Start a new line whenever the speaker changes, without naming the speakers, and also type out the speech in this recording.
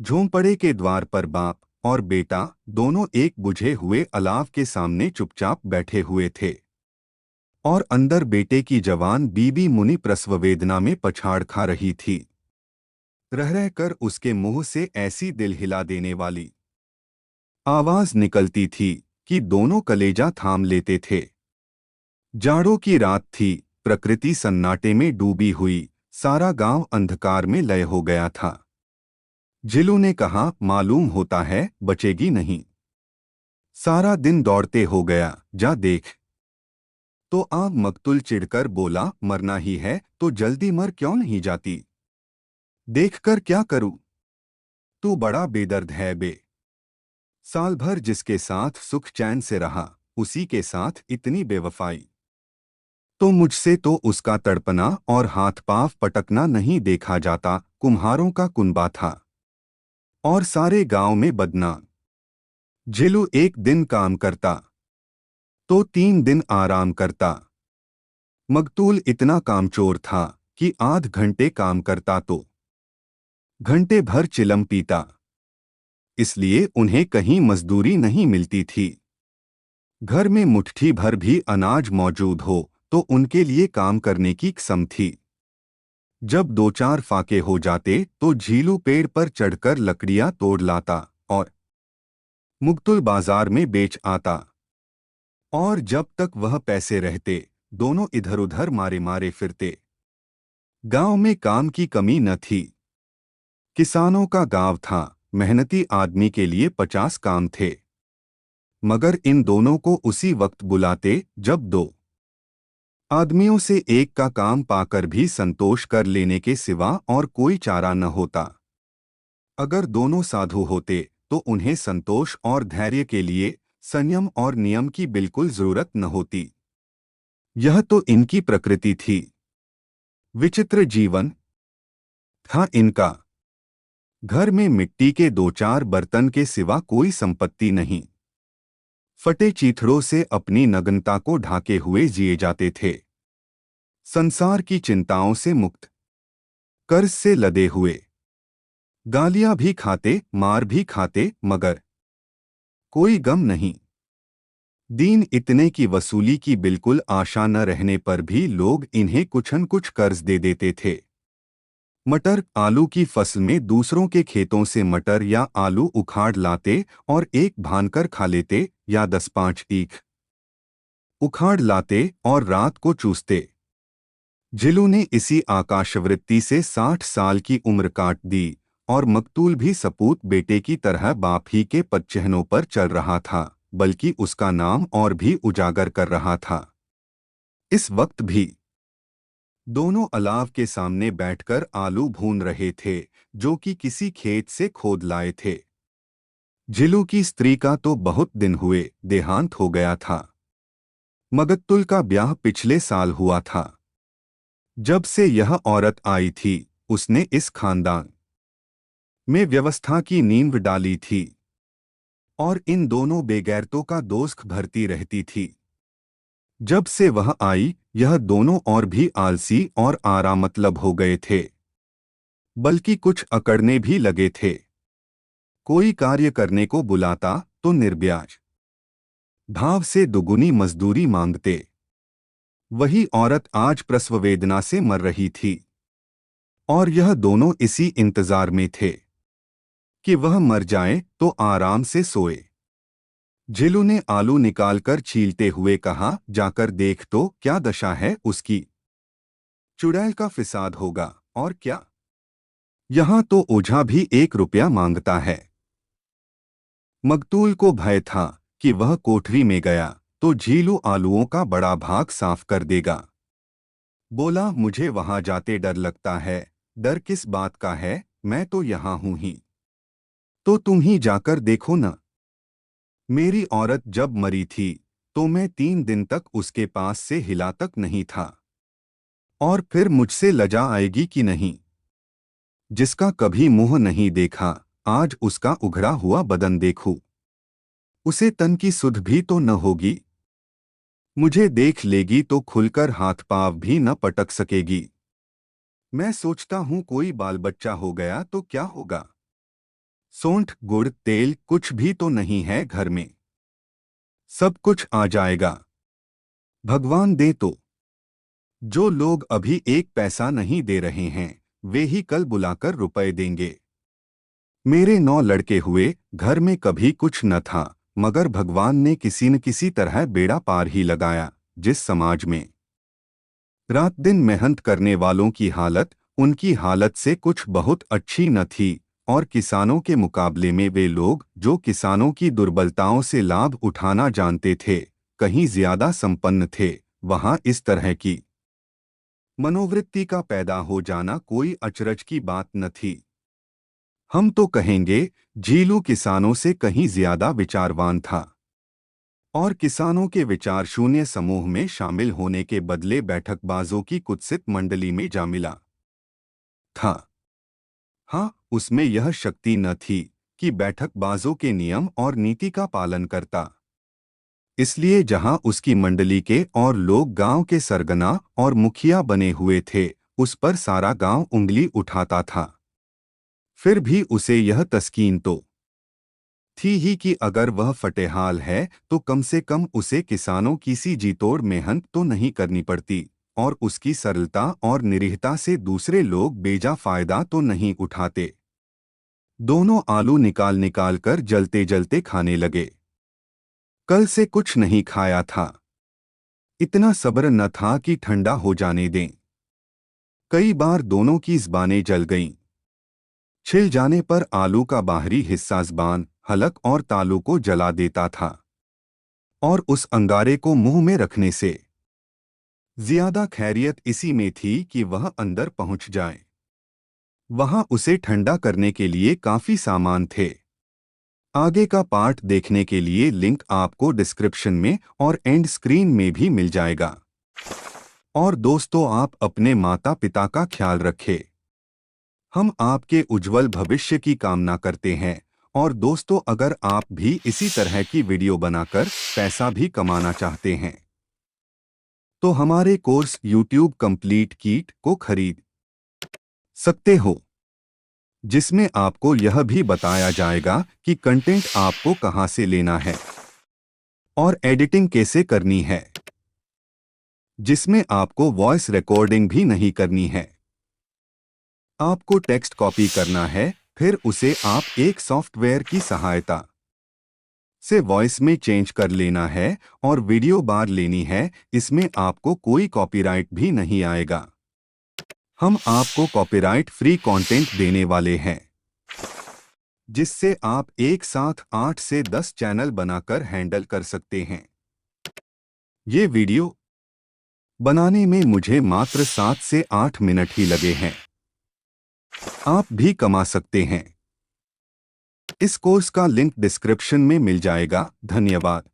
झोंपड़े के द्वार पर बाप और बेटा दोनों एक बुझे हुए अलाव के सामने चुपचाप बैठे हुए थे। और अंदर बेटे की जवान बीबी मुनि प्रसव वेदना में पछाड़ खा रही थी। रह रह कर उसके मुंह से ऐसी दिल हिला देने वाली आवाज निकलती थी कि दोनों कलेजा थाम लेते थे। जाड़ों की रात थी, प्रकृति सन्नाटे में डूबी हुई, सारा गांव अंधकार में लय हो गया था। जिलू ने कहा, मालूम होता है बचेगी नहीं। सारा दिन दौड़ते हो गया, जा देख। तो आग मकतुल चिढ़कर बोला, मरना ही है तो जल्दी मर क्यों नहीं जाती? देखकर क्या करूं? तू बड़ा बेदर्द है बे। साल भर जिसके साथ सुख चैन से रहा, उसी के साथ इतनी बेवफाई। तो मुझसे तो उसका तड़पना और हाथ पांव पटकना नहीं देखा जाता। कुम्हारों का कुनबा था और सारे गांव में बदनाम। झिलू एक दिन काम करता तो 3 दिन आराम करता। मकतूल इतना कामचोर था कि आध घंटे काम करता तो घंटे भर चिलम पीता। इसलिए उन्हें कहीं मजदूरी नहीं मिलती थी। घर में मुट्ठी भर भी अनाज मौजूद हो तो उनके लिए काम करने की कसम थी। जब 2-4 फाके हो जाते तो झीलू पेड़ पर चढ़कर लकड़ियां तोड़ लाता और मुक्तुल बाजार में बेच आता। और जब तक वह पैसे रहते, दोनों इधर उधर मारे मारे फिरते। गांव में काम की कमी न थी। किसानों का गांव था, मेहनती आदमी के लिए 50 काम थे। मगर इन दोनों को उसी वक्त बुलाते जब दो आदमियों से एक का काम पाकर भी संतोष कर लेने के सिवा और कोई चारा न होता। अगर दोनों साधु होते तो उन्हें संतोष और धैर्य के लिए संयम और नियम की बिल्कुल जरूरत न होती। यह तो इनकी प्रकृति थी। विचित्र जीवन था इनका। घर में मिट्टी के 2-4 बर्तन के सिवा कोई संपत्ति नहीं। फटे चीथड़ों से अपनी नग्नता को ढाके हुए जिए जाते थे। संसार की चिंताओं से मुक्त, कर्ज से लदे हुए, गालियां भी खाते, मार भी खाते, मगर कोई गम नहीं। दीन इतने की वसूली की बिल्कुल आशा न रहने पर भी लोग इन्हें कुछ न कुछ कर्ज दे देते थे। मटर आलू की फसल में दूसरों के खेतों से मटर या आलू उखाड़ लाते और एक भानकर खा लेते, या 10-5 ईख उखाड़ लाते और रात को चूसते। झिलू ने इसी आकाशवृत्ति से 60 साल की उम्र काट दी और मकतूल भी सपूत बेटे की तरह बाप ही के पदचिह्नों पर चल रहा था, बल्कि उसका नाम और भी उजागर कर रहा था। इस वक्त भी दोनों अलाव के सामने बैठकर आलू भून रहे थे, जो कि किसी खेत से खोद लाए थे। झिलू की स्त्री का तो बहुत दिन हुए देहांत हो गया था। मगत्तुल का ब्याह पिछले साल हुआ था। जब से यह औरत आई थी, उसने इस खानदान में व्यवस्था की नींव डाली थी और इन दोनों बेगैरतों का दोस्त भरती रहती थी। जब से वह आई, यह दोनों और भी आलसी और आरामतलब हो गए थे, बल्कि कुछ अकड़ने भी लगे थे। कोई कार्य करने को बुलाता तो निर्ब्याज भाव से दुगुनी मजदूरी मांगते। वही औरत आज प्रसव वेदना से मर रही थी और यह दोनों इसी इंतजार में थे कि वह मर जाए तो आराम से सोए। झिलू ने आलू निकालकर छीलते हुए कहा, जाकर देख तो क्या दशा है उसकी। चुड़ैल का फिसाद होगा और क्या। यहाँ तो ओझा भी 1 रुपया मांगता है। मकतूल को भय था कि वह कोठरी में गया तो झीलू आलूओं का बड़ा भाग साफ कर देगा। बोला, मुझे वहां जाते डर लगता है। डर किस बात का है, मैं तो यहाँ हूं ही। तो तुम ही जाकर देखो न। मेरी औरत जब मरी थी तो मैं 3 दिन तक उसके पास से हिला तक नहीं था। और फिर मुझसे लजा आएगी कि नहीं। जिसका कभी मुंह नहीं देखा, आज उसका उघड़ा हुआ बदन देखूं। उसे तन की सुध भी तो न होगी। मुझे देख लेगी तो खुलकर हाथ पांव भी न पटक सकेगी। मैं सोचता हूं कोई बाल बच्चा हो गया तो क्या होगा। सौंठ, गुड़, तेल कुछ भी तो नहीं है घर में। सब कुछ आ जाएगा, भगवान दे तो। जो लोग अभी एक पैसा नहीं दे रहे हैं वे ही कल बुलाकर रुपए देंगे। मेरे 9 लड़के हुए, घर में कभी कुछ न था, मगर भगवान ने किसी न किसी तरह बेड़ा पार ही लगाया। जिस समाज में रात दिन मेहनत करने वालों की हालत उनकी हालत से कुछ बहुत अच्छी न थी, और किसानों के मुकाबले में वे लोग जो किसानों की दुर्बलताओं से लाभ उठाना जानते थे कहीं ज्यादा संपन्न थे, वहां इस तरह की मनोवृत्ति का पैदा हो जाना कोई अचरज की बात न थी। हम तो कहेंगे झीलू किसानों से कहीं ज्यादा विचारवान था, और किसानों के विचार शून्य समूह में शामिल होने के बदले बैठकबाजों की कुत्सित मंडली में जा मिला था। हाँ, उसमें यह शक्ति न थी कि बैठकबाजों के नियम और नीति का पालन करता। इसलिए जहां उसकी मंडली के और लोग गांव के सरगना और मुखिया बने हुए थे, उस पर सारा गांव उंगली उठाता था। फिर भी उसे यह तस्कीन तो थी ही कि अगर वह फटेहाल है तो कम से कम उसे किसानों की सी जीतोड़ मेहनत तो नहीं करनी पड़ती, और उसकी सरलता और निरीहता से दूसरे लोग बेजा फायदा तो नहीं उठाते। दोनों आलू निकाल निकाल कर जलते जलते खाने लगे। कल से कुछ नहीं खाया था, इतना सब्र न था कि ठंडा हो जाने दें। कई बार दोनों की ज़बानें जल गईं। छिल जाने पर आलू का बाहरी हिस्सा ज़बान, हलक और तालू को जला देता था, और उस अंगारे को मुंह में रखने से ज्यादा खैरियत इसी में थी कि वह अंदर पहुंच जाए। वहां उसे ठंडा करने के लिए काफी सामान थे। आगे का पार्ट देखने के लिए लिंक आपको डिस्क्रिप्शन में और एंड स्क्रीन में भी मिल जाएगा। और दोस्तों, आप अपने माता पिता का ख्याल रखें। हम आपके उज्जवल भविष्य की कामना करते हैं। और दोस्तों, अगर आप भी इसी तरह की वीडियो बनाकर पैसा भी कमाना चाहते हैं तो हमारे कोर्स YouTube कंप्लीट किट को खरीद सकते हो, जिसमें आपको यह भी बताया जाएगा कि कंटेंट आपको कहां से लेना है और एडिटिंग कैसे करनी है, जिसमें आपको वॉइस रिकॉर्डिंग भी नहीं करनी है। आपको टेक्स्ट कॉपी करना है, फिर उसे आप एक सॉफ्टवेयर की सहायता से वॉइस में चेंज कर लेना है और वीडियो बार लेनी है। इसमें आपको कोई कॉपीराइट भी नहीं आएगा। हम आपको कॉपीराइट फ्री कंटेंट देने वाले हैं, जिससे आप एक साथ 8 से 10 चैनल बनाकर हैंडल कर सकते हैं। ये वीडियो बनाने में मुझे मात्र 7 से 8 मिनट ही लगे हैं। आप भी कमा सकते हैं। इस कोर्स का लिंक डिस्क्रिप्शन में मिल जाएगा। धन्यवाद।